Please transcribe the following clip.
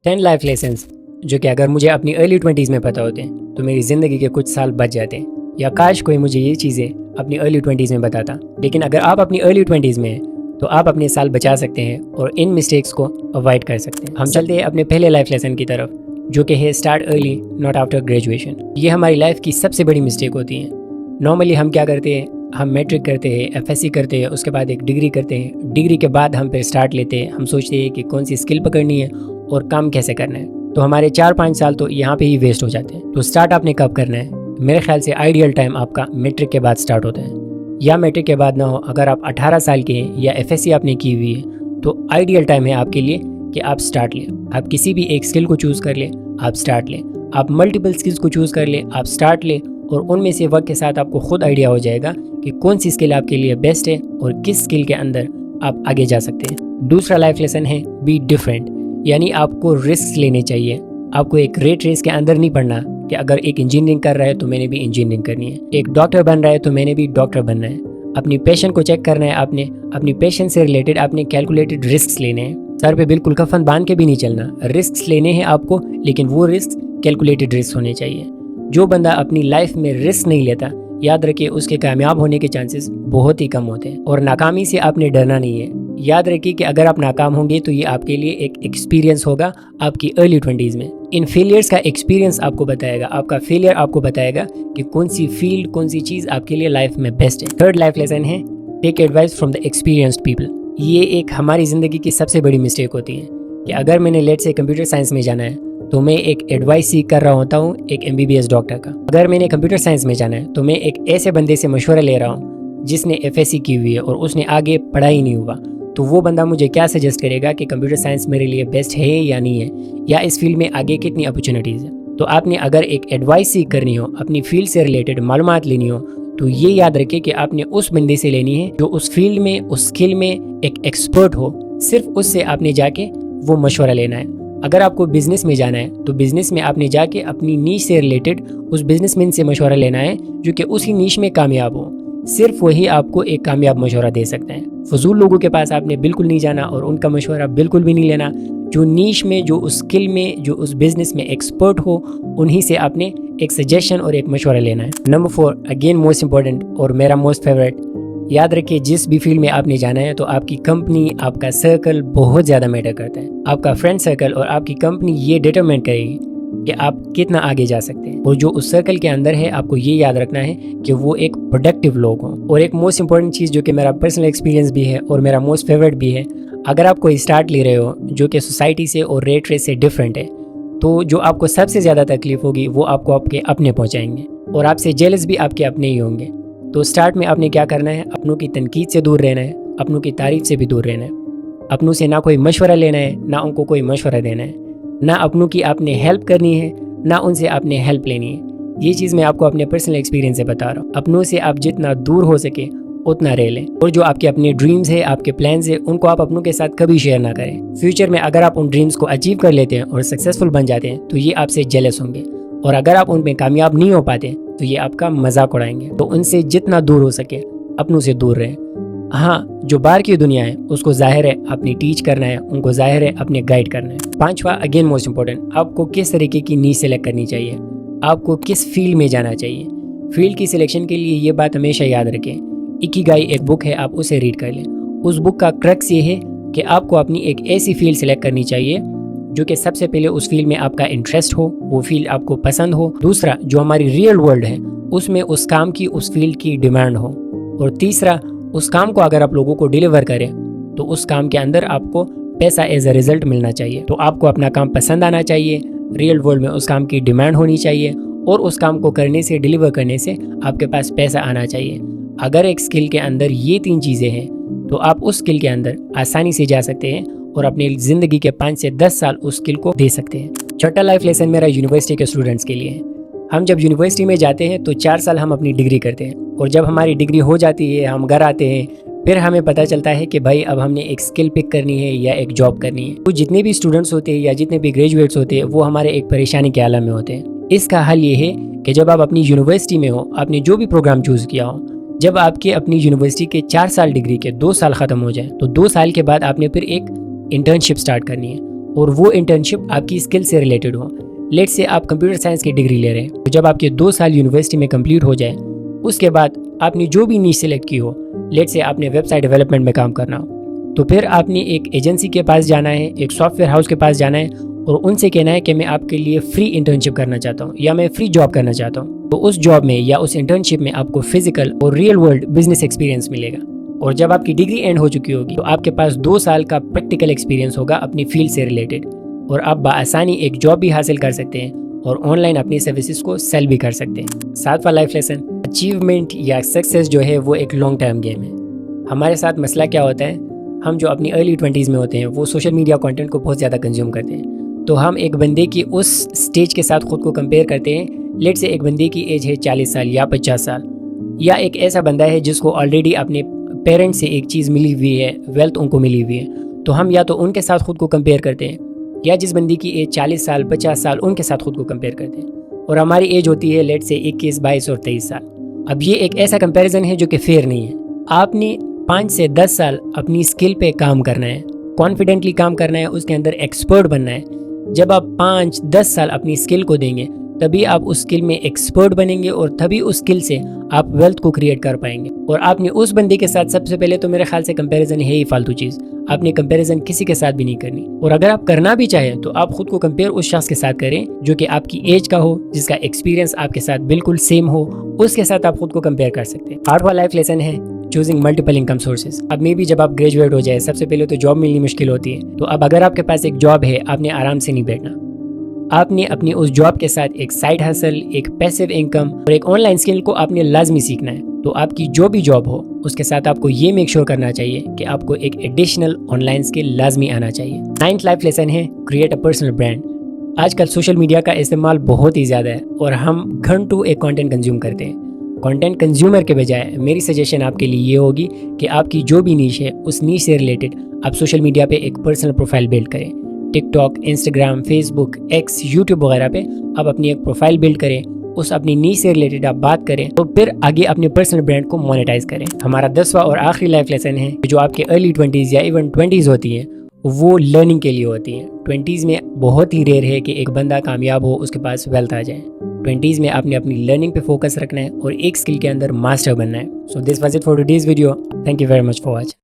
10 life lessons जो कि अगर मुझे अपनी अर्ली 20s में पता होते हैं तो मेरी ज़िंदगी के कुछ साल बच जाते हैं, या काश कोई मुझे ये चीज़ें अपनी अर्ली 20s में बताता। लेकिन अगर आप अपनी अर्ली 20s में हैं तो आप अपने साल बचा सकते हैं और इन मिस्टेक्स को अवॉइड कर सकते हैं। हम चलते हैं अपने पहले लाइफ लेसन की तरफ, जो कि है start early not after graduation. ये हमारी लाइफ की सबसे बड़ी मिस्टेक होती है। नॉर्मली हम क्या करते हैं, हम मैट्रिक करते हैं, एफएससी करते हैं, उसके बाद एक डिग्री करते हैं, डिग्री के बाद हम फिर स्टार्ट लेते हैं। हम सोचते हैं कि कौन सी स्किल पकड़नी है और काम कैसे करना है। तो हमारे 4-5 साल तो यहाँ पे ही वेस्ट हो जाते हैं। तो स्टार्ट आपने कब करना है? मेरे ख्याल से आइडियल टाइम आपका मैट्रिक के बाद स्टार्ट होता है, या मैट्रिक के बाद ना हो। अगर आप 18 साल के हैं या एफएससी आपने की हुई है तो आइडियल टाइम है आपके लिए कि आप स्टार्ट लें। आप किसी भी एक स्किल को चूज़ कर लें, आप स्टार्ट लें। आप मल्टीपल स्किल्स को चूज़ कर लें, आप स्टार्ट लें, और उनमें से वक्त के साथ आपको खुद आइडिया हो जाएगा कि कौन सी स्किल आपके लिए बेस्ट है और किस स्किल के अंदर आप आगे जा सकते हैं। दूसरा लाइफ लेसन है बी डिफरेंट, यानी आपको रिस्क लेने चाहिए। आपको एक रेट रेस के अंदर नहीं पड़ना कि अगर एक इंजीनियरिंग कर रहा है तो मैंने भी इंजीनियरिंग करनी है, एक डॉक्टर बन रहा है तो मैंने भी डॉक्टर बनना है। अपनी पैशन को चेक करना है आपने, अपनी पैशन से रिलेटेड आपने कैलकुलेटेड रिस्क लेने हैं। सर पे बिल्कुल कफन बांध के भी नहीं चलना, रिस्क लेने हैं आपको, लेकिन वो रिस्क कैलकुलेटेड रिस्क होने चाहिए। जो बंदा अपनी लाइफ में रिस्क नहीं लेता, याद रखिए उसके कामयाब होने के चांसेस बहुत ही कम होते हैं। और नाकामी से आपने डरना नहीं है। याद रखिए कि अगर आप नाकाम होंगे तो ये आपके लिए एक एक्सपीरियंस होगा आपकी अर्ली 20s में। इन फेलियर्स का एक्सपीरियंस आपको बताएगा, आपका फेलियर आपको बताएगा कि कौन सी फील्ड, कौन सी चीज़ आपके लिए लाइफ में बेस्ट है। थर्ड लाइफ लेसन है take advice from the experienced people. ये एक हमारी ज़िंदगी की सबसे बड़ी मिस्टेक होती है कि अगर मैंने लेट से कंप्यूटर साइंस में जाना है तो मैं एक एडवाइस सीख कर रहा होता हूँ एक MBBS डॉक्टर का। अगर मैंने कंप्यूटर साइंस में जाना है तो मैं एक ऐसे बंदे से मशवरा ले रहा हूँ जिसने FSC की हुई है और उसने आगे पढ़ा ही नहीं हुआ। तो वो बंदा मुझे क्या सजेस्ट करेगा कि कंप्यूटर साइंस मेरे लिए बेस्ट है या नहीं है, या इस फील्ड में आगे कितनी अपॉर्चुनिटीज़ है। तो आपने अगर एक एडवाइस सीख करनी हो, अपनी फील्ड से रिलेटेड मालूमात लेनी हो, तो ये याद रखिए कि आपने उस बंदे से लेनी है जो उस फील्ड में, उस स्किल में एक एक्सपर्ट हो। सिर्फ उससे आपने जाके वो मशवरा लेना है। अगर आपको बिजनेस में जाना है तो बिजनेस में आपने जाके अपनी नीश से रिलेटेड उस बिजनेसमैन से मशवरा लेना है जो कि उसी नीश में कामयाब हो। सिर्फ वही आपको एक कामयाब मशवरा दे सकते हैं। फजूल लोगों के पास आपने बिल्कुल नहीं जाना और उनका मशवरा बिल्कुल भी नहीं लेना। जो नीश में, जो उस स्किल में, जो उस बिजनेस में एक्सपर्ट हो, उन्हीं से आपने एक सजेशन और एक मशवरा लेना है। नंबर 4, अगेन मोस्ट इंपॉर्टेंट और मेरा मोस्ट फेवरेट, याद रखिए जिस भी फील्ड में आपने जाना है तो आपकी कंपनी, आपका सर्कल बहुत ज़्यादा मैटर करता है। आपका फ्रेंड सर्कल और आपकी कंपनी ये डिटरमाइन करेगी कि आप कितना आगे जा सकते हैं। और जो उस सर्कल के अंदर है आपको ये याद रखना है कि वो एक प्रोडक्टिव लोग हों। और एक मोस्ट इंपॉर्टेंट चीज़ जो कि मेरा पर्सनल एक्सपीरियंस भी है और मेरा मोस्ट फेवरेट भी है, अगर आप कोई स्टार्ट ले रहे हो जो कि सोसाइटी से और रेट रेस से डिफरेंट है, तो जो आपको सबसे ज़्यादा तकलीफ होगी वो आपको आपके अपने पहुँचाएंगे और आपसे जेलस भी आपके अपने ही होंगे। तो स्टार्ट में आपने क्या करना है, अपनों की तनकीद से दूर रहना है, अपनों की तारीफ से भी दूर रहना है। अपनों से ना कोई मशवरा लेना है, ना उनको कोई मशवरा देना है, ना अपनों की आपने हेल्प करनी है, ना उनसे आपने हेल्प लेनी है। ये चीज़ मैं आपको अपने पर्सनल एक्सपीरियंस से बता रहा हूँ। अपनों से आप जितना दूर हो सके उतना रह लें। और जो आपके अपने ड्रीम्स है, आपके प्लान्स है, उनको आप अपनों के साथ कभी शेयर ना करें। फ्यूचर में अगर आप उन ड्रीम्स को अचीव कर लेते हैं और सक्सेसफुल बन जाते हैं तो ये आपसे जेलस होंगे, और अगर आप उनमें कामयाब नहीं हो पाते तो ये आपका मजाक उड़ाएंगे। तो उनसे जितना दूर हो सके अपनों से दूर रहें। हाँ, जो बाहर की दुनिया है उसको जाहिर है आपने टीच करना है, उनको जाहिर है अपने गाइड करना है। 5वां, अगेन मोस्ट इंपॉर्टेंट, आपको किस तरीके की नीश सेलेक्ट करनी चाहिए, आपको किस फील्ड में जाना चाहिए। फील्ड की सिलेक्शन के लिए ये बात हमेशा याद रखें, इकिगाई एक बुक है, आप उसे रीड कर लें। उस बुक का क्रक्स ये है कि आपको अपनी एक ऐसी फील्ड सेलेक्ट करनी चाहिए जो कि सबसे पहले उस फील्ड में आपका इंटरेस्ट हो, वो फील्ड आपको पसंद हो। दूसरा, जो हमारी रियल वर्ल्ड है उसमें उस काम की, उस फील्ड की डिमांड हो। और तीसरा, उस काम को अगर आप लोगों को डिलीवर करें तो उस काम के अंदर आपको पैसा एज अ रिजल्ट मिलना चाहिए। तो आपको अपना काम पसंद आना चाहिए, रियल वर्ल्ड में उस काम की डिमांड होनी चाहिए, और उस काम को करने से, डिलीवर करने से आपके पास पैसा आना चाहिए। अगर एक स्किल के अंदर ये 3 चीज़ें हैं तो आप उस स्किल के अंदर आसानी से जा सकते हैं और अपनी ज़िंदगी के 5 से 10 साल उस स्किल को दे सकते हैं। छठा लाइफ लेसन मेरा यूनिवर्सिटी के स्टूडेंट्स के लिए है। हम जब यूनिवर्सिटी में जाते हैं तो 4 साल हम अपनी डिग्री करते हैं, और जब हमारी डिग्री हो जाती है हम घर आते हैं, फिर हमें पता चलता है कि भाई अब हमने एक स्किल पिक करनी है या एक जॉब करनी है। तो जितने भी स्टूडेंट्स होते हैं या जितने भी ग्रेजुएट्स होते हैं वो हमारे एक परेशानी के आलम में होते हैं। इसका हल ये है कि जब आप अपनी यूनिवर्सिटी में हो, आपने जो भी प्रोग्राम चूज़ किया हो, जब आपके अपनी यूनिवर्सिटी के 4 साल डिग्री के 2 साल ख़त्म हो जाए तो 2 साल के बाद आपने फिर एक इंटर्नशिप स्टार्ट करनी है। और वो इंटर्नशिप आपकी स्किल से रिलेटेड हो। लेट से आप कंप्यूटर साइंस की डिग्री ले रहे हैं, तो जब आपके 2 साल यूनिवर्सिटी में कंप्लीट हो जाए, उसके बाद आपने जो भी नीश सेलेक्ट की हो, लेट से आपने वेबसाइट डेवलपमेंट में काम करना हो, तो फिर आपने एक एजेंसी के पास जाना है, एक सॉफ्टवेयर हाउस के पास जाना है और उनसे कहना है कि मैं आपके लिए फ्री इंटर्नशिप करना चाहता हूँ या मैं फ्री जॉब करना चाहता हूँ। तो उस जॉब में या उस इंटर्नशिप में आपको फिजिकल और रियल वर्ल्ड बिजनेस एक्सपीरियंस मिलेगा। और जब आपकी डिग्री एंड हो चुकी होगी तो आपके पास 2 साल का प्रैक्टिकल एक्सपीरियंस होगा अपनी फील्ड से रिलेटेड, और आप बआसानी एक जॉब भी हासिल कर सकते हैं और ऑनलाइन अपनी सर्विसेज को सेल भी कर सकते हैं। 7वां लाइफ लेसन, अचीवमेंट या सक्सेस जो है वो एक लॉन्ग टर्म गेम है। हमारे साथ मसला क्या होता है, हम जो अपनी अर्ली 20s में होते हैं वो सोशल मीडिया कंटेंट को बहुत ज़्यादा कंज्यूम करते हैं, तो हम एक बंदे की उस स्टेज के साथ ख़ुद को कंपेयर करते हैं। लेट से एक बंदे की एज है 40 साल या 50 साल, या एक ऐसा बंदा है जिसको ऑलरेडी अपने पेरेंट्स से एक चीज़ मिली हुई है, वेल्थ उनको मिली हुई है, तो हम या तो उनके साथ ख़ुद को कंपेयर करते हैं या जिस बंदी की एज 40 साल 50 साल उनके साथ ख़ुद को कंपेयर करते हैं, और हमारी एज होती है लेट से 21 22 और 23 साल। अब ये एक ऐसा कंपैरिजन है जो कि फेयर नहीं है। आपने 5 से 10 साल अपनी स्किल पे काम करना है, कॉन्फिडेंटली काम करना है, उसके अंदर एक्सपर्ट बनना है। जब आप 5-10 साल अपनी स्किल को देंगे तभी आप उस स्किल में एक्सपर्ट बनेंगे और तभी उस स्किल से आप वेल्थ को क्रिएट कर पाएंगे। और आपने उस बंदे के साथ सबसे पहले तो मेरे ख्याल से कंपैरिजन है ही फालतू चीज़। आपने कंपैरिजन किसी के साथ भी नहीं करनी, और अगर आप करना भी चाहें तो आप खुद को कंपेयर उस शख्स के साथ करें जो कि आपकी एज का हो, जिसका एक्सपीरियंस आपके साथ बिल्कुल सेम हो, उसके साथ आप खुद को कंपेयर कर सकते हैं। 8वां लाइफ लेसन है चूजिंग मल्टीपल इनकम सोर्सेज। अब मे भी जब आप ग्रेजुएट हो जाए सबसे पहले तो जॉब मिलनी मुश्किल होती है, तो अब अगर आपके पास एक जॉब है, आपने आराम से नहीं बैठना। आपने अपनी उस जॉब के साथ एक साइड हसल, एक पैसिव इनकम और एक ऑनलाइन स्किल को आपने लाजमी सीखना है। तो आपकी जो भी जॉब हो उसके साथ आपको ये मेक श्योर करना चाहिए कि आपको एक एडिशनल ऑनलाइन स्किल लाजमी आना चाहिए। 9th लाइफ लेसन है क्रिएट अ पर्सनल ब्रांड। आजकल सोशल मीडिया का इस्तेमाल बहुत ही ज़्यादा है और हम घंटों एक कंटेंट कंज्यूम करते हैं। कंटेंट कंज्यूमर के बजाय मेरी सजेशन आपके लिए ये होगी कि आपकी जो भी नीश है उस नीश से रिलेटेड आप सोशल मीडिया पे एक पर्सनल प्रोफाइल बिल्ड करें। TikTok, Instagram, Facebook, x, YouTube वगैरह पे आप अपनी एक प्रोफाइल बिल्ड करें, उस अपनी नीश से रिलेटेड आप बात करें और फिर आगे अपने पर्सनल ब्रांड को मोनेटाइज करें। हमारा 10वां और आखिरी लाइफ लेसन है जो आपके अर्ली 20s या इवन 20s होती हैं, वो लर्निंग के लिए होती हैं। 20s में बहुत ही रेयर है कि एक बंदा कामयाब हो उसके पास वेल्थ आ जाए। 20s में आपने अपनी लर्निंग पे फोकस रखना है और एक स्किल के अंदर मास्टर बनना है। So this was it for today's video. Thank you very much for watching.